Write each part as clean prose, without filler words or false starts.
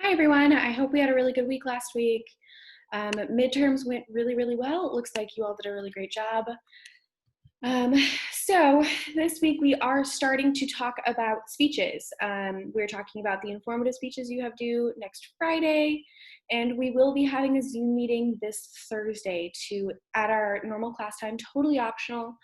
Hi, everyone. I hope we had a really good week last week. Midterms went really, really well. It looks like you all did a really great job. Um, so this week we are starting to talk about speeches. We're talking about the informative speeches you have due next Friday, and we will be having a Zoom meeting this Thursday at our normal class time, totally optional,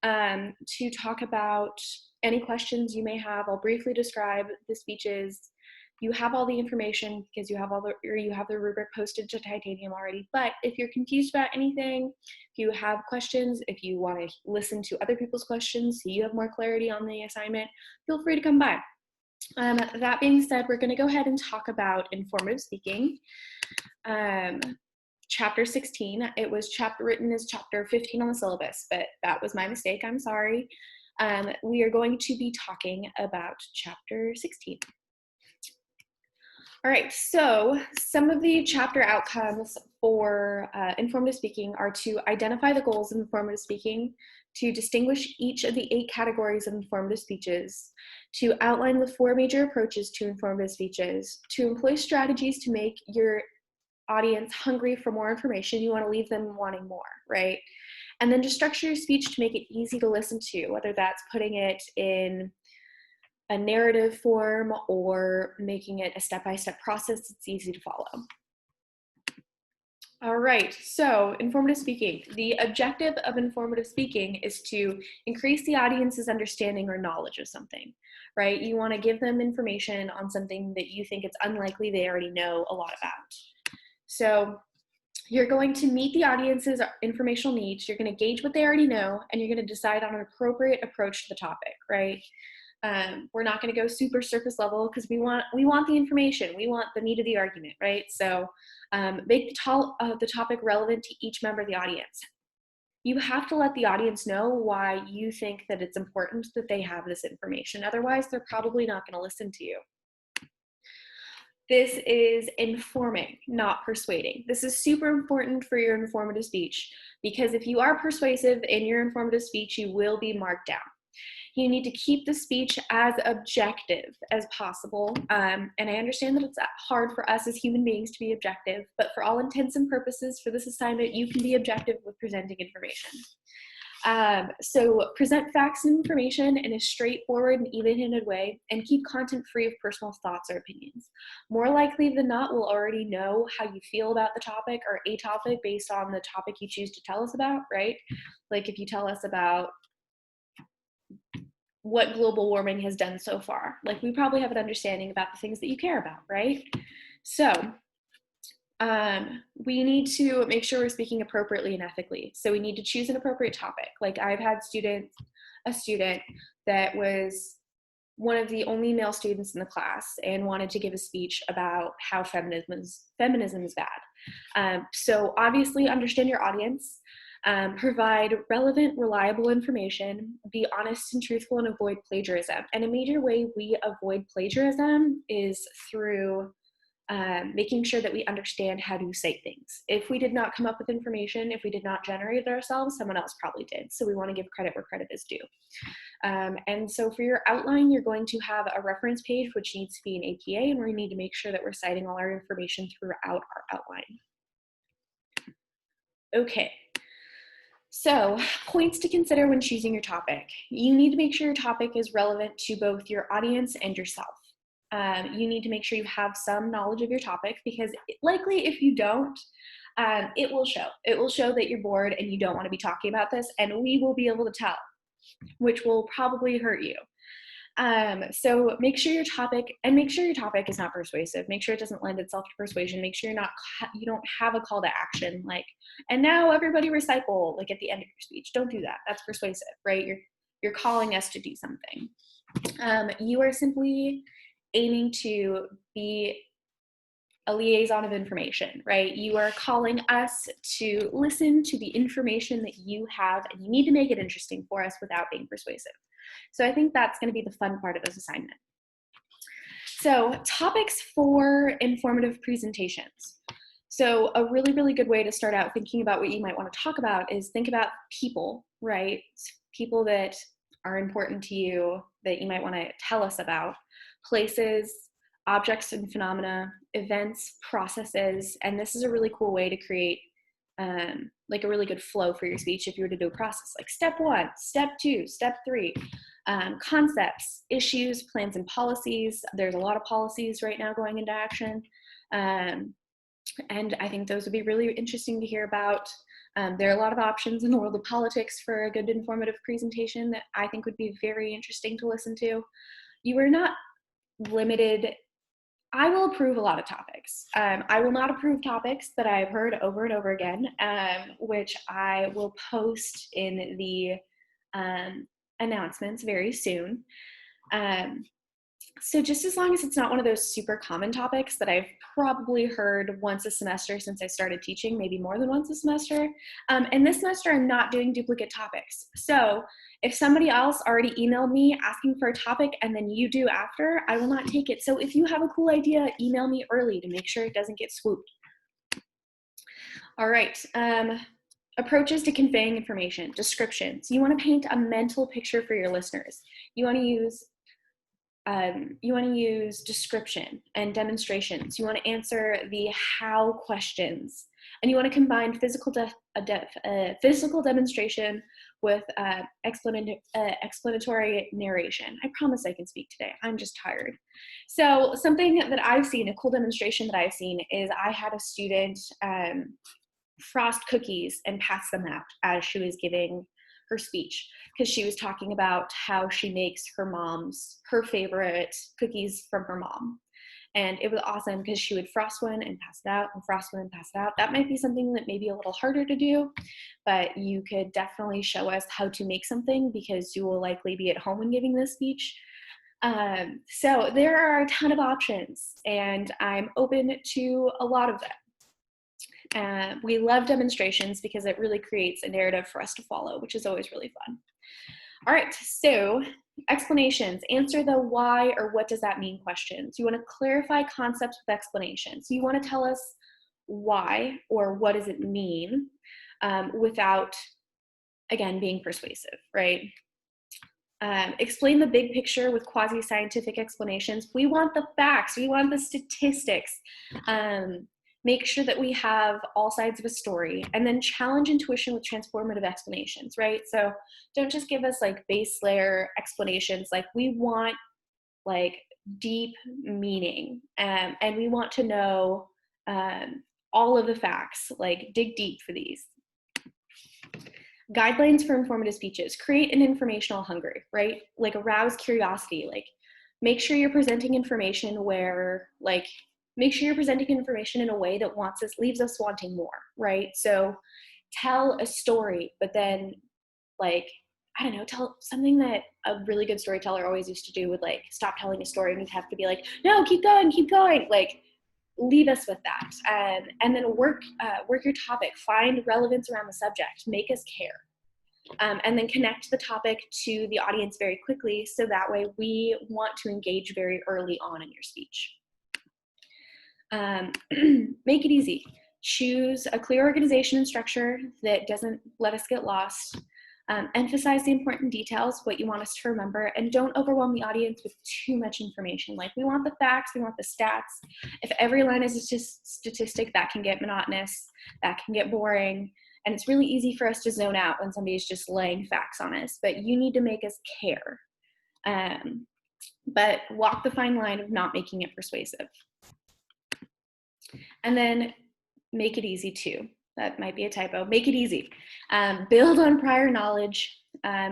to talk about any questions you may have. I'll briefly describe the speeches. You have all the information because you have the rubric posted to Titanium already. But if you're confused about anything, if you have questions, if you want to listen to other people's questions so you have more clarity on the assignment, feel free to come by. That being said, we're going to go ahead and talk about informative speaking. Chapter 16, it was written as chapter 15 on the syllabus, but that was my mistake, I'm sorry. We are going to be talking about chapter 16. All right, so some of the chapter outcomes for informative speaking are to identify the goals of informative speaking, to distinguish each of the 8 categories of informative speeches, to outline the 4 major approaches to informative speeches, to employ strategies to make your audience hungry for more information. You want to leave them wanting more, right? And then to structure your speech to make it easy to listen to, whether that's putting it in a narrative form or making it a step-by-step process that's easy to follow. All right, so informative speaking. The objective of informative speaking is to increase the audience's understanding or knowledge of something, right? You want to give them information on something that you think it's unlikely they already know a lot about. So you're going to meet the audience's informational needs, you're going to gauge what they already know, and you're going to decide on an appropriate approach to the topic, right? We're not going to go super surface level because we want the information. We want the meat of the argument, right? So make the topic relevant to each member of the audience. You have to let the audience know why you think that it's important that they have this information. Otherwise, they're probably not going to listen to you. This is informing, not persuading. This is super important for your informative speech because if you are persuasive in your informative speech, you will be marked down. You need to keep the speech as objective as possible. And I understand that it's hard for us as human beings to be objective, but for all intents and purposes for this assignment, you can be objective with presenting information. So present facts and information in a straightforward and even-handed way and keep content free of personal thoughts or opinions. More likely than not, we'll already know how you feel about the topic or a topic based on the topic you choose to tell us about, right? Like if you tell us about what global warming has done so far. Like we probably have an understanding about the things that you care about, right? So we need to make sure we're speaking appropriately and ethically. So we need to choose an appropriate topic. Like I've had a student that was one of the only male students in the class and wanted to give a speech about how feminism is bad. So obviously understand your audience. Provide relevant, reliable information, be honest and truthful, and avoid plagiarism. And a major way we avoid plagiarism is through making sure that we understand how to say things. If we did not come up with information, if we did not generate it ourselves, someone else probably did. So we want to give credit where credit is due. And so for your outline, you're going to have a reference page, which needs to be an APA, and we need to make sure that we're citing all our information throughout our outline. Okay. So, points to consider when choosing your topic. You need to make sure your topic is relevant to both your audience and yourself. You need to make sure you have some knowledge of your topic because likely if you don't, it will show. It will show that you're bored and you don't want to be talking about this, and we will be able to tell, which will probably hurt you. So make sure your topic is not persuasive. Make sure it doesn't lend itself to persuasion. Make sure you don't have a call to action like, and now everybody recycle, like at the end of your speech. Don't do that. That's persuasive, right? You're calling us to do something. You are simply aiming to be a liaison of information, right? You are calling us to listen to the information that you have, and you need to make it interesting for us without being persuasive. So I think that's going to be the fun part of this assignment. So topics for informative presentations. So a really, really good way to start out thinking about what you might want to talk about is think about people, right? People that are important to you that you might want to tell us about, places, objects and phenomena, events, processes, and this is a really cool way to create like a really good flow for your speech if you were to do a process like step 1, step 2, step 3. Concepts, issues, plans, and policies. There's a lot of policies right now going into action. And I think those would be really interesting to hear about. There are a lot of options in the world of politics for a good informative presentation that I think would be very interesting to listen to. You are not limited. I will approve a lot of topics. I will not approve topics that I've heard over and over again, which I will post in the announcements very soon. So just as long as it's not one of those super common topics that I've probably heard once a semester since I started teaching, maybe more than once a semester. And this semester I'm not doing duplicate topics. So if somebody else already emailed me asking for a topic and then you do after, I will not take it. So if you have a cool idea, email me early to make sure it doesn't get swooped. All right. Approaches to conveying information, descriptions. You want to paint a mental picture for your listeners. You want to use description and demonstrations. You want to answer the how questions, and you want to combine physical demonstration with explanatory narration. I promise I can speak today. I'm just tired. So something that I've seen, a cool demonstration that I've seen, is I had a student frost cookies and pass them out as she was giving her speech, because she was talking about how she makes her favorite cookies from her mom. And it was awesome because she would frost one and pass it out, and frost one and pass it out. That might be something that may be a little harder to do, but you could definitely show us how to make something because you will likely be at home when giving this speech. So there are a ton of options, and I'm open to a lot of them. We love demonstrations because it really creates a narrative for us to follow, which is always really fun. All right, so explanations. Answer the why or what does that mean questions. You want to clarify concepts with explanations. You want to tell us why or what does it mean without, again, being persuasive, right? Explain the big picture with quasi-scientific explanations. We want the facts. We want the statistics. Make sure that we have all sides of a story, and then challenge intuition with transformative explanations, right? So don't just give us like base layer explanations. Like we want like deep meaning, and we want to know all of the facts, like dig deep for these. Guidelines for informative speeches. Create an informational hunger, right? Like arouse curiosity, like make sure you're presenting information in a way that leaves us wanting more, right? So tell a story, but then like, I don't know, tell something that a really good storyteller always used to do would like stop telling a story and you'd have to be like, no, keep going. Like leave us with that. And then work your topic, find relevance around the subject, make us care. And then connect the topic to the audience very quickly, so that way we want to engage very early on in your speech. Make it easy. Choose a clear organization and structure that doesn't let us get lost. Emphasize the important details, what you want us to remember, and don't overwhelm the audience with too much information. Like we want the facts, we want the stats. If every line is a statistic, that can get monotonous, that can get boring, and it's really easy for us to zone out when somebody's just laying facts on us, but you need to make us care. But walk the fine line of not making it persuasive. And then make it easy too. That might be a typo. Make it easy. Build on prior knowledge.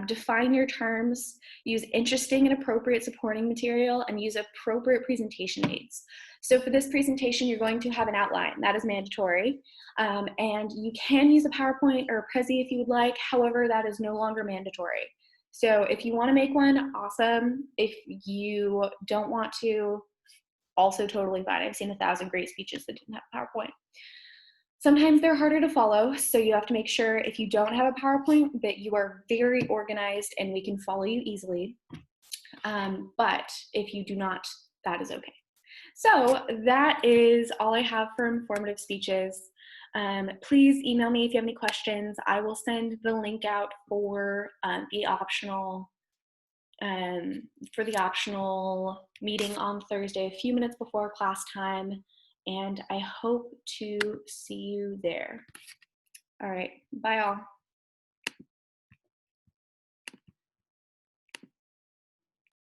Define your terms. Use interesting and appropriate supporting material, and use appropriate presentation aids. So for this presentation, you're going to have an outline. That is mandatory. And you can use a PowerPoint or a Prezi if you would like. However, that is no longer mandatory. So if you want to make one, awesome. If you don't want to, also totally fine. I've seen 1,000 great speeches that didn't have PowerPoint. Sometimes they're harder to follow, so you have to make sure if you don't have a PowerPoint that you are very organized and we can follow you easily. But if you do not, that is okay. So that is all I have for informative speeches. Please email me if you have any questions. I will send the link out for the optional for the optional meeting on Thursday, a few minutes before class time. And I hope to see you there. All right, bye all.